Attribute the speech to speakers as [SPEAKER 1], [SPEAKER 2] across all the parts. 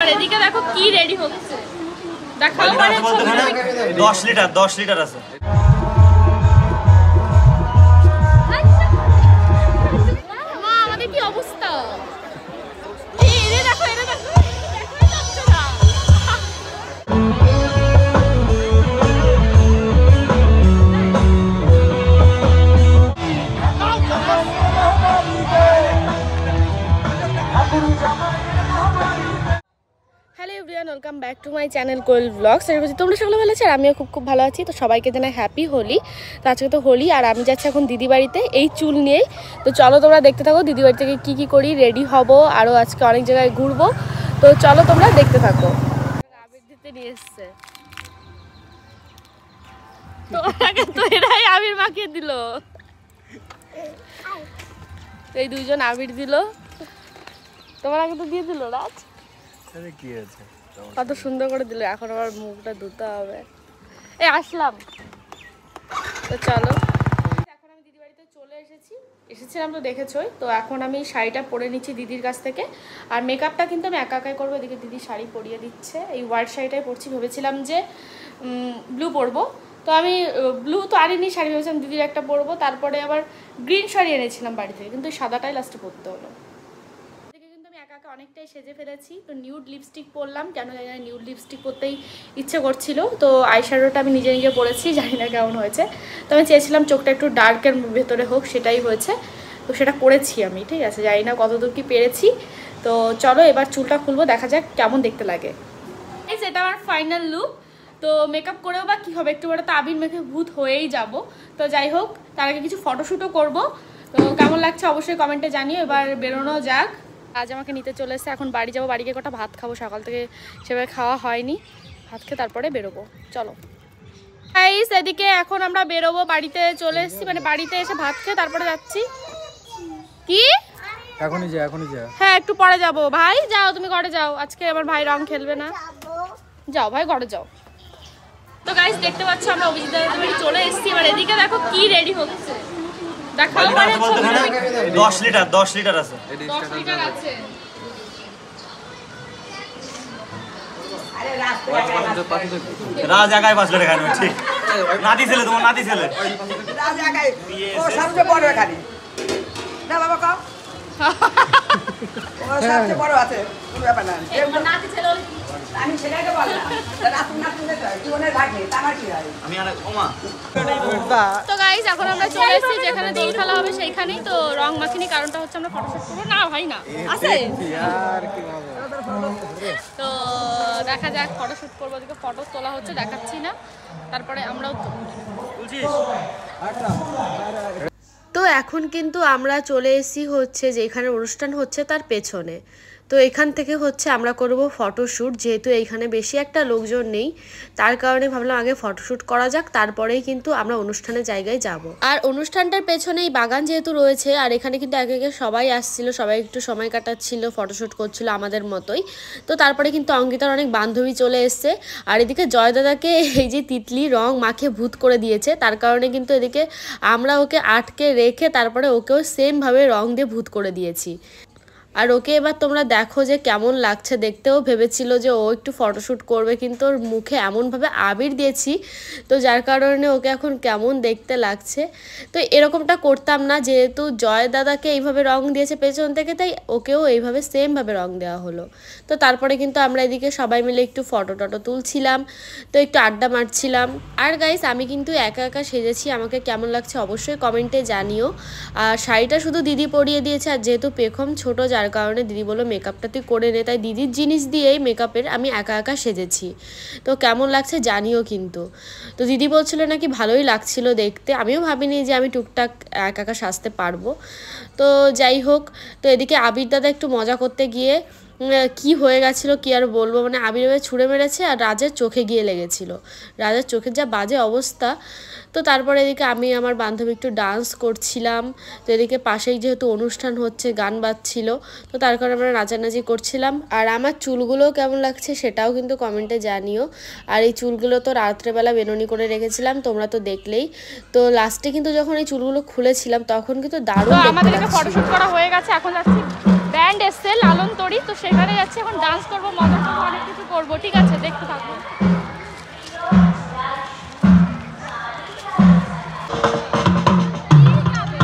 [SPEAKER 1] এদিকে দেখো কি রেডি হচ্ছে দেখাও মানে
[SPEAKER 2] 10 লিটার আছে।
[SPEAKER 1] মা আমাদের কি অবস্থা এই দেখো দেখাই যাচ্ছে না welcome back to my channel Koel blogs. তোমরা সকলে ভালো আছো আর আমিও খুব ভালো আছি। তো সবাইকে জানাই হ্যাপি হোলি। তো আজকে তো হোলি আর আমি যাচ্ছি এখন দিদি বাড়িতে এই চুল নিয়েই। তো চলো তোমরা দেখতে থাকো দিদি বাড়ি থেকে কী করি, রেডি হব, আরও আজকে অনেক জায়গায় ঘুরবো। তো চলো তোমরা দেখতে থাকো। আবির দিতে নিয়ে এসছে তো এরাই আবির মাখিয়ে দিল। এই দুইজন আবির দিল, তোমার আগে তো দিয়ে দিল রাজ।
[SPEAKER 2] কি আছে
[SPEAKER 1] কত সুন্দর করে দিল, এখন আবার মুখটা ধুতে হবে। এই আসলাম তো চলো। এখন আমি দিদি বাড়িতে চলে এসেছিলাম তো দেখেছোই। তো এখন আমি শাড়িটা পরে নিচ্ছি দিদির কাছ থেকে। আর মেকআপটা কিন্তু আমি একাই করবো। এদিকে দিদি শাড়ি পরিয়ে দিচ্ছে, এই হোয়াইট শাড়িটাই পরছি। ভেবেছিলাম যে ব্লু পরবো, তো আমি ব্লু তো আনিনি শাড়ি, ভেবেছিলাম দিদির একটা পরবো। তারপরে আবার গ্রিন শাড়ি এনেছিলাম বাড়ি থেকে, কিন্তু সাদাটাই লাস্টে পরতে হলো। অনেকটাই সেজে ফেলেছি। তো নিউড লিপস্টিক পরলাম, কেন জানি না নিউড লিপস্টিক পরতেই ইচ্ছে করছিল। তো আইশ্যাডোটা আমি নিজে পরেছি, জানি না কেমন হয়েছে। তো আমি চেয়েছিলাম চোখটা একটু ডার্কের ভেতরে হোক, সেটাই হয়েছে। তো সেটা করেছি আমি, ঠিক আছে। জানি না কতদূর কি পেরেছি। তো চলো এবার চুলটা খুলবো, দেখা যাক কেমন দেখতে লাগে। এটা আমার ফাইনাল লুক। তো মেকআপ করেও বা কী হবে, একটু বড় তো আবির মেখে ভূত হয়েই যাব। তো যাই হোক, তার আগে কিছু ফটোশ্যুটও করবো। তো কেমন লাগছে অবশ্যই কমেন্টে জানিও। এবার বেরোনো যাক। আজ আমাকে নিতে চলে এসেছে, এখন বাড়ি যাবো। বাড়ি গিয়ে কটা ভাত খাবো, সকাল থেকে সেভাবে খাওয়া হয়নি। ভাত খেয়ে তারপরে বেরোবো, চলো। গাইস এদিকে এখন আমরা বেরোবো, বাড়িতে চলে এসেছি, মানে বাড়িতে এসে ভাত খেয়ে তারপরে যাচ্ছি। কি
[SPEAKER 2] এখনই যা
[SPEAKER 1] হ্যাঁ একটু পরে যাবো। ভাই যাও, তুমি ঘরে যাও, আজকে আমার ভাই রং খেলবে না। যাও ভাই ঘরে যাও। তো গাইস দেখতে পাচ্ছ আমরা অভিজিৎ দাদার বাড়ি চলে এসেছি। এবার এদিকে দেখো কি রেডি হচ্ছে দেখাও মানে
[SPEAKER 2] 10 লিটার আছে।
[SPEAKER 1] 10 লিটার আছে।
[SPEAKER 2] রাজ একাই 5 লিটার খাবে, ঠিক নাতি ছেলে, তোমার নাতি ছেলে
[SPEAKER 3] রাজ একাই, ও সবচেয়ে বড় এখানে না বাবা, কাও ও সবচেয়ে বড় আছে, কোনো ব্যাপার না।
[SPEAKER 1] নাতি ছেলে
[SPEAKER 3] আমি ছেলেকে বললাম রাত নাতি জীবনের ভাগ্যে আমার কি হয়।
[SPEAKER 2] আমি আর ওমা।
[SPEAKER 1] তো গাইস এখন আমরা চলে এসেছি যেখানে দোল খেলা হবে সেইখানেই। তো রং মাখিনি, কারণটা হচ্ছে আমরা ফটোশুট করবো না। ভাই না আছে তো দেখা যাক, ফটোশুট করবো। ওদিকে ফটো তোলা হচ্ছে, দেখাচ্ছি না, তারপরে আমরাও তো এখন কিন্তু আমরা চলে এসেছি হচ্ছে যেখানে অনুষ্ঠান হচ্ছে তার পেছনে। তো এখান থেকে হচ্ছে আমরা করব ফটোশ্যুট, যেহেতু এইখানে বেশি একটা লোকজন নেই, তার কারণে ভাবলাম আগে ফটোশ্যুট করা যাক, তারপরেই কিন্তু আমরা অনুষ্ঠানের জায়গায় যাব। আর অনুষ্ঠানটার পেছনে এই বাগান যেহেতু রয়েছে, আর এখানে কিন্তু একে একে সবাই আসছিল, সবাই একটু সময় কাটাচ্ছিল, ফটোশ্যুট করছিল আমাদের মতোই। তো তারপরে কিন্তু অঙ্কিতার অনেক বান্ধবী চলে এসছে। আর এদিকে জয় দাদাকে এই যে তিতলি রং মাখে ভূত করে দিয়েছে, তার কারণে কিন্তু এদিকে আমরা ওকে আটকে রেখে তারপরে ওকেও সেমভাবে রং দিয়ে ভূত করে দিয়েছি। আর ওকে এবার তোমরা দেখো যে কেমন লাগছে দেখতেও। ভেবেছিল যে ও একটু ফটোশ্যুট করবে, কিন্তু ওর মুখে এমনভাবে আবির দিয়েছি, তো যার কারণে ওকে এখন কেমন দেখতে লাগছে। তো এরকমটা করতাম না, যেহেতু জয় দাদাকে এইভাবে রং দিয়েছে পেছন থেকে, তাই ওকেও এইভাবে সেমভাবে রং দেওয়া হলো। তো তারপরে কিন্তু আমরা এদিকে সবাই মিলে একটু ফটো তুলছিলাম, তো একটু আড্ডা মারছিলাম। আর গাইস আমি কিন্তু একা সেজেছি, আমাকে কেমন লাগছে অবশ্যই কমেন্টে জানিও। আর শাড়িটা শুধু দিদি পরিয়ে দিয়েছে, আর যেহেতু পেখম ছোট, যার কারণে দিদি বললো মেকআপটা তুই করে নে, তাই দিদির জিনিস দিয়েই মেকআপের আমি একা সেজেছি। তো কেমন লাগছে জানিও কিন্তু। তো দিদি বলছিল নাকি ভালোই লাগছিল দেখতে, আমিও ভাবিনি যে আমি টুকটাক একা সাজতে পারবো। তো যাই হোক, তো এদিকে আবির দাদা একটু মজা করতে গিয়ে কি হয়ে গেছিলো কি আর বলবো, মানে আবির ছুঁড়ে মেরেছে আর রাজের চোখে গিয়ে লেগেছিল। রাজের চোখের যা বাজে অবস্থা। তো তারপরে এদিকে আমি আমার বান্ধবী একটু ডান্স করছিলাম। তো এদিকে পাশেই যেহেতু অনুষ্ঠান হচ্ছে, গান বাজছিল, তো তার কারণে আমরা নাচানাচি করছিলাম। আর আমার চুলগুলো কেমন লাগছে সেটাও কিন্তু কমেন্টে জানিও। আর এই চুলগুলো তো রাত্রেবেলা বেনুনি করে রেখেছিলাম, তোমরা তো দেখলেই। তো লাস্টে কিন্তু যখন এই চুলগুলো খুলেছিলাম তখন কিন্তু দারুণ। আমাদের ফটোশুট করা হয়ে গেছে, এখন যাচ্ছি
[SPEAKER 4] ব্যান্ড এসছে লালন তরি, তো সেখানে যাচ্ছি এখন ডান্স করবো, মজা করবো, অনেক কিছু করবো। ঠিক আছে, দেখতে থাকবো।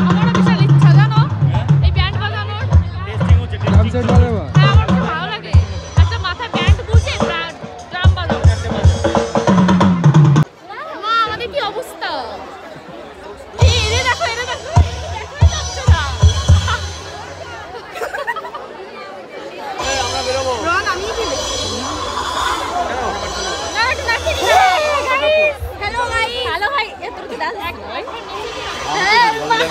[SPEAKER 4] আমারও বিশাল ইচ্ছা জানো এই ব্যান্ড বাজানোর। হ্যাঁ, আমার খুব ভালো লাগে একটা মাথায় ব্যান্ড গুঁজে ড্রাম বাজানো। মা আমাদের কি অবস্থা, এরে দেখো এরে দেখো, দেখোই যাচ্ছে না। রন আমি দিলে হ্যালো ভাই, হ্যালো ভাই, এত কি ডান্স হ্যাঁ ভাই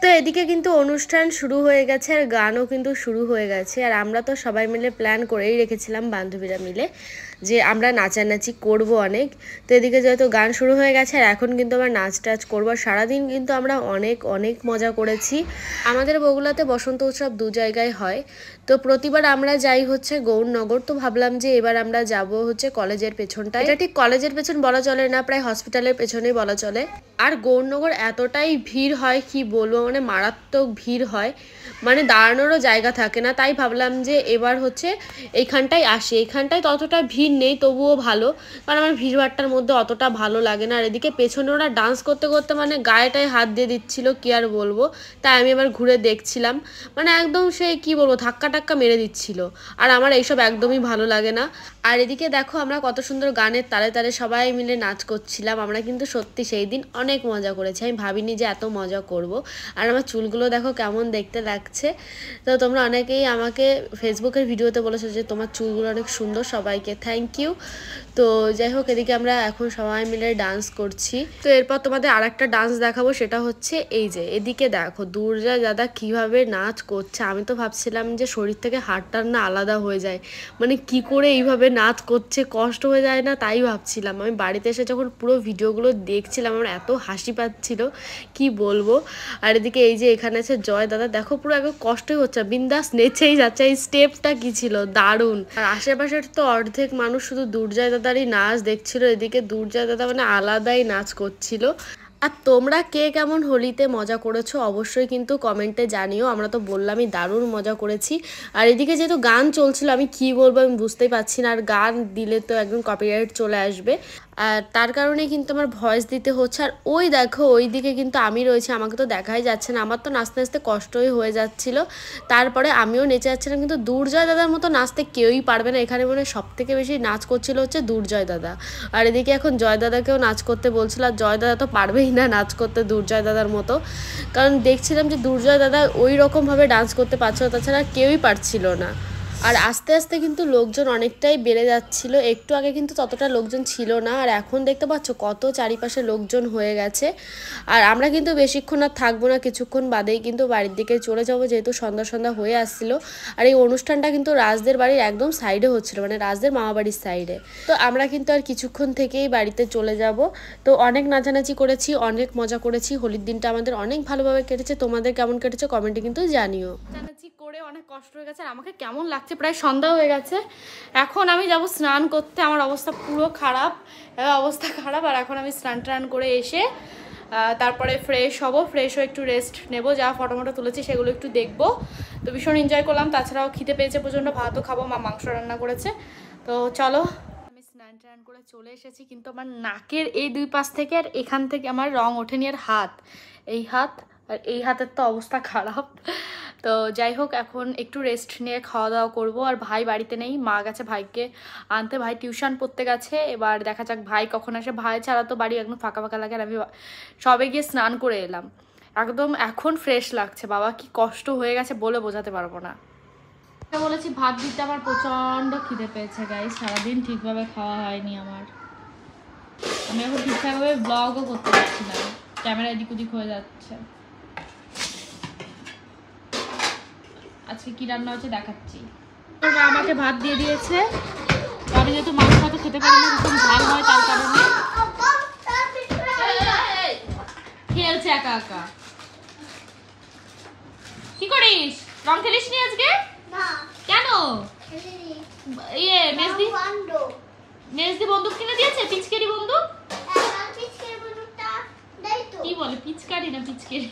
[SPEAKER 1] তো এদিকে কিন্তু অনুষ্ঠান শুরু হয়ে গেছে আর গানও কিন্তু শুরু হয়ে গেছে। আর আমরা তো সবাই মিলে প্ল্যান করেই রেখেছিলাম বান্ধবীরা মিলে যে আমরা নাচানাচি করব অনেক। তো এদিকে যেহেতু গান শুরু হয়ে গেছে আর এখন কিন্তু আমরা নাচ টাচ করবো। সারাদিন কিন্তু আমরা অনেক অনেক মজা করেছি। আমাদের বগুড়াতে বসন্ত উৎসব দু জায়গায় হয়, তো প্রতিবার আমরা যাই হচ্ছে গৌরনগর। তো ভাবলাম যে এবার আমরা যাব হচ্ছে কলেজের পেছনটায়। এটা ঠিক কলেজের পেছন বলা চলে না, প্রায় হসপিটালের পেছনেই বলা চলে। আর গৌরনগর এতটাই ভিড় হয় কি বলবো, মানে মারাত্মক ভিড় হয়, মানে দাঁড়ানোরও জায়গা থাকে না। তাই ভাবলাম যে এবার হচ্ছে এইখানটায় আসি। এইখানটায় ততটা ভিড় নেই, তবুও ভালো, কারণ আমার ভিড়ভাট্টার মধ্যে অতটা ভালো লাগে না। আর এদিকে পেছনে ওরা ডান্স করতে করতে মানে গায়েটায় হাত দিয়ে দিচ্ছিল, কি আর বলবো। তাই আমি এবার ঘুরে দেখছিলাম, মানে একদম সেই কি বলবো ধাক্কা টাক্কা মেরে দিচ্ছিল। আর আমার এইসব একদমই ভালো লাগে না। আর এদিকে দেখো আমরা কত সুন্দর গানের তালে তালে সবাই মিলে নাচ করছিলাম। আমরা কিন্তু সত্যি সেই দিন অনেক মজা করেছি, আমি ভাবিনি যে এত মজা করব। আর আমার চুলগুলো দেখো কেমন দেখতে লাগছে। তো তোমরা অনেকেই আমাকে ফেসবুকের ভিডিওতে বলেছো যে তোমার চুলগুলো অনেক সুন্দর, সবাইকে থ্যাংক ইউ। তো যাই হোক, এদিকে আমরা এখন সবাই মিলে ডান্স করছি। তো এরপর তোমাদের আর একটা ডান্স দেখাবো, সেটা হচ্ছে এই যে এদিকে দেখো দুর্জয় দাদা কিভাবে নাচ করছে। আমি তো ভাবছিলাম যে শরীর থেকে হাড়টা না আলাদা হয়ে যায়, মানে কি করে এইভাবে নাচ করছে, কষ্ট হয়ে যায় না, তাই ভাবছিলাম। আমি বাড়িতে এসে যখন পুরো ভিডিওগুলো দেখছিলাম আমার এত হাসি পাচ্ছিল কি বলবো। আর এদিকে এই যে এখানে আছে জয় দাদা, দেখো পুরো একদম কষ্টই হচ্ছে, বিন্দাস নেচেই যাচ্ছে। এই স্টেপটা কি ছিল দারুণ। আর আশেপাশের তো অর্ধেক মানুষ শুধু দুর্জয় দাদারই নাচ দেখছিল। এদিকে দুর্জয় দাদা মানে আলাদাই নাচ করছিল। আর তোমরা কে কেমন হোলিতে মজা করেছো অবশ্যই কিন্তু কমেন্টে জানিও। আমরা তো বললামই দারুণ মজা করেছি। আর এদিকে যেহেতু গান চলছিল আমি কি বলবো আমি বুঝতেই পারছি না, আর গান দিলে তো একদম কপিরাইট চলে আসবে, আর তার কারণে কিন্তু আমার ভয়েস দিতে হচ্ছে। আর ওই দেখো ওই দিকে কিন্তু আমি রয়েছি, আমাকে তো দেখাই যাচ্ছে না, আমার তো নাচতে নাচতে কষ্টই হয়ে যাচ্ছিল। তারপরে আমিও নেচে যাচ্ছিলাম, কিন্তু দুর্জয় দাদার মতো নাচতে কেউই পারবে না। এখানে মনে সব থেকে বেশি নাচ করছিল হচ্ছে দুর্জয় দাদা। আর এদিকে এখন জয় দাদাকেও নাচ করতে বলছিল, আর জয় দাদা তো পারবেই না নাচ করতে দুর্জয় দাদার মতো, কারণ দেখছিলাম যে দুর্জয় দাদা ওই রকমভাবে ডান্স করতে পারছিল, তাছাড়া কেউই পারছিল না। আর আস্তে আস্তে কিন্তু লোকজন অনেকটাই বেড়ে যাচ্ছিল, একটু আগে কিন্তু ততটা লোকজন ছিল না। আর এখন দেখতে পাচ্ছ কত চারিপাশে লোকজন হয়ে গেছে। আর আমরা কিন্তু বেশিক্ষণ আর থাকবো না, কিছুক্ষণ বাদেই কিন্তু বাড়ির দিকে চলে যাবো, যেহেতু সন্ধ্যা সন্ধ্যা হয়ে আসছিল। আর এই অনুষ্ঠানটা কিন্তু রাজদের বাড়ির একদম সাইডে হচ্ছিল, মানে রাজদের মামা বাড়ির সাইডে। তো আমরা কিন্তু আর কিছুক্ষণ থেকেই বাড়িতে চলে যাব। তো অনেক নাচানাচি করেছি, অনেক মজা করেছি, হোলির দিনটা আমাদের অনেক ভালোভাবে কেটেছে। তোমাদের কেমন কেটেছে কমেন্টে কিন্তু জানিও।
[SPEAKER 4] নাচানাচি করে অনেক কষ্ট হয়ে গেছে, আর আমাকে কেমন লাগছে, প্রায় সন্ধ্যা হয়ে গেছে। এখন আমি যাব স্নান করতে, আমার অবস্থা পুরো খারাপ, অবস্থা খারাপ। আর এখন আমি স্নান টান করে এসে তারপরে ফ্রেশ হব, ফ্রেশ হয়ে একটু রেস্ট নেব, যা ফটো মটো তুলেছি সেগুলো একটু দেখবো। তো ভীষণ এনজয় করলাম, তাছাড়াও খিদে পেয়েছে প্রচণ্ড, ভাতও খাবো, মা মাংস রান্না করেছে। তো চলো, আমি স্নান টান করে চলে এসেছি, কিন্তু আমার নাকের এই দুই পাশ থেকে আর এখান থেকে আমার রং ওঠেনি। আর হাত, এই হাত আর এই হাতের তো অবস্থা খারাপ। তো যাই হোক, এখন একটু রেস্ট নিয়ে খাওয়া দাওয়া করবো। আর ভাই বাড়িতে নেই, মা গেছে ভাইকে আনতে, ভাই টিউশন পড়তে গেছে। এবার দেখা যাক ভাই কখন আসে, ভাই ছাড়া তো বাড়ি একদম ফাঁকা ফাঁকা লাগে। আর আমি সবে গিয়ে স্নান করে এলাম, একদম এখন ফ্রেশ লাগছে। বাবা কি কষ্ট হয়ে গেছে বলে বোঝাতে পারবো না। বলেছি ভাত দিতে, আমার প্রচণ্ড খিদে পেয়েছে গাইস, সারাদিন ঠিকভাবে খাওয়া হয়নি আমার। আমি এখন ঠিকঠাকভাবে ব্লগও করতে পারছি না, ক্যামেরা এদিক ওদিক হয়ে যাচ্ছে। আজকে কি রান্না হচ্ছে দেখাচ্ছি। মা আমাকে ভাত দিয়ে দিয়েছে, আমি যেহেতু মাছ ভাত খেতে পারি না, ভীষণ ঝাল হয়, তার কারণে খেলছে একা একা। কি করিস, রং খেলিস নি আজকে? কেন? ইয়ে মেজদি বন্দুক কিনে দিয়েছে, পিচকারি বন্দুক। কি কি বলে পিচকারি না পিচকারি